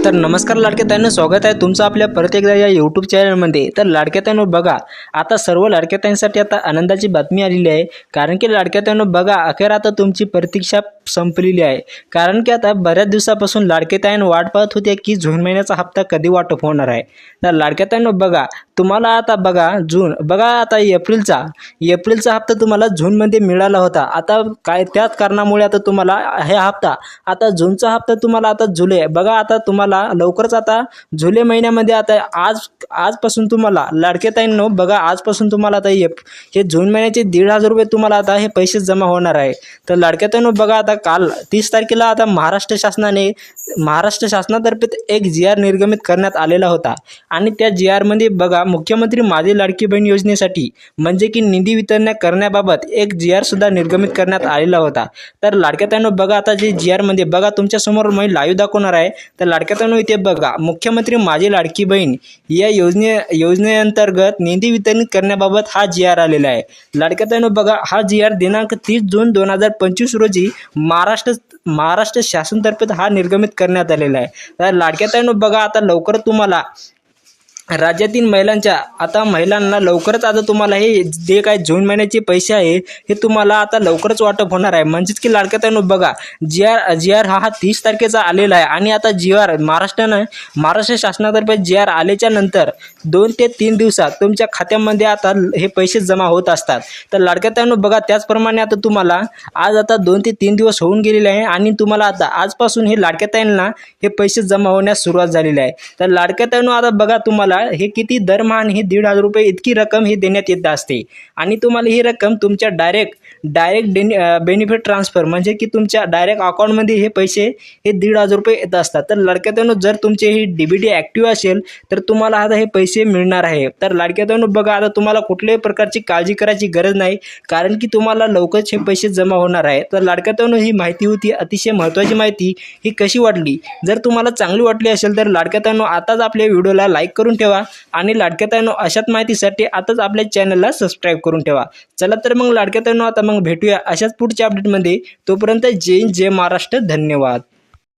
तर नमस्कार लाडक्या ताईंनो, स्वागत आहे तुमचं आपल्या परत एकदा या यूट्यूब चॅनलमध्ये। तर लाडक्या ताईंनो बघा, आता सर्व लाडक्या ताईंसाठी आता आनंदाची बातमी आलेली आहे। कारण की लाडक्या ताईंनो बघा, अखेर आता तुमची प्रतीक्षा संपलेली आहे। कारण की आता बऱ्याच दिवसापासून लाडक्या ताईंनो वाट पाहत होते की जून महिन्याचा हप्ता कधी वाटप होणार आहे। तर लाडक्या ताईंनो बघा, तुम्हाला आता बघा जून बघा आता एप्रिलचा हप्ता तुम्हाला जूनमध्ये मिळाला होता। आता काय त्याच कारणामुळे आता तुम्हाला हे हप्ता आता जूनचा हप्ता तुम्हाला आता जुलै बघा, आता तुम्हाला लवकरच आता जुलै महिन्यामध्ये आता आजपासून तुम्हाला लाडक्या ताईंनो बघा, आजपासून तुम्हाला आता हे जून महिन्याचे 1,500 रुपये तुम्हाला आता हे पैसे जमा होणार आहे। तर लाडक्या ताईंनो बघा, आता काल 30 तारखेला आता महाराष्ट्र शासनातर्फे एक GR निर्गमित करण्यात आलेला होता। आणि त्या GR मध्ये बघा, मुख्यमंत्री माझी लाडकी बहीण योजनेसाठी म्हणजे की निधी वितरण करण्याबाबत एक GR सुद्धा निर्गमित करण्यात आलेला होता। तर लाडक्या ताईंनो बघा, आता जे GR मध्ये बघा तुमच्या समोर मी लाईव्ह दाखवणार आहे। तर लाडक्या ताईंनो इथे बघा, मुख्यमंत्री माझी लाडकी बहीण या योजनेअंतर्गत निधी वितरण करण्याबाबत हा GR आलेला आहे। लाडक्या ताईंनो बघा, हा GR दिनांक 30 जून 2025 रोजी महाराष्ट्र शासनातर्फे हा निर्गमित करण्यात आलेला आहे। तर लाडक्या ताईंनो बघा, आता लवकर तुम्हाला राज्यातील महिलांना लवकरच आता तुम्हाला हे जे काही जून महिन्याचे पैसे आहे हे तुम्हाला आता लवकरच वाटप होणार आहे। म्हणजेच की लाडक्या ताईंनो बघा, GR हा 30 तारखेचा आलेला आहे। आणि आता महाराष्ट्र शासनातर्फे GR आल्याच्या नंतर 2 ते 3 दिवसात तुमच्या खात्यामध्ये आता हे पैसे जमा होत असतात। तर लाडक्या ताईंनो बघा, त्याचप्रमाणे आता तुम्हाला आज आता 2 ते 3 दिवस होऊन गेलेले आहे आणि तुम्हाला आता आजपासून हे लाडक्या ताईंना हे पैसे जमा होण्यास सुरुवात झालेली आहे। तर लाडक्या ताईंनो आता बघा, तुम्हाला हे किती दरमहा हे 1,500 रुपये इतकी रक्कम हे देण्यात येत असते। आणि तुम्हाला ही रक्कम तुमच्या डायरेक्ट बेनिफिट ट्रान्सफर म्हणजे की तुमच्या डायरेक्ट अकाउंटमध्ये हे पैसे हे 1,500 रुपये येत असतात। तर लाडक्या ताईंनो, जर तुमचे ही DBT ॲक्टिव्ह असेल तर तुम्हाला आता हे पैसे मिळणार आहे। तर लाडक्या ताईंनो बघा, आता तुम्हाला कुठल्याही प्रकारची काळजी करायची गरज नाही, कारण की तुम्हाला लवकरच हे पैसे जमा होणार आहे। तर लाडक्या ताईंनो, ही माहिती होती अतिशय महत्त्वाची माहिती। ही कशी वाटली? जर तुम्हाला चांगली वाटली असेल तर लाडक्या ताईंनो, आताच आपल्या व्हिडिओला लाईक करून ठेवा आणि लाडक्या ताईंनो, अशाच माहितीसाठी आताच आपल्या चॅनलला सबस्क्राईब करून ठेवा। चला तर मग लाडक्या ताईंनो, आता मग भेटूया अशाच पुढच्या अपडेटमध्ये। तोपर्यंत जय हिंद, जय महाराष्ट्र, धन्यवाद।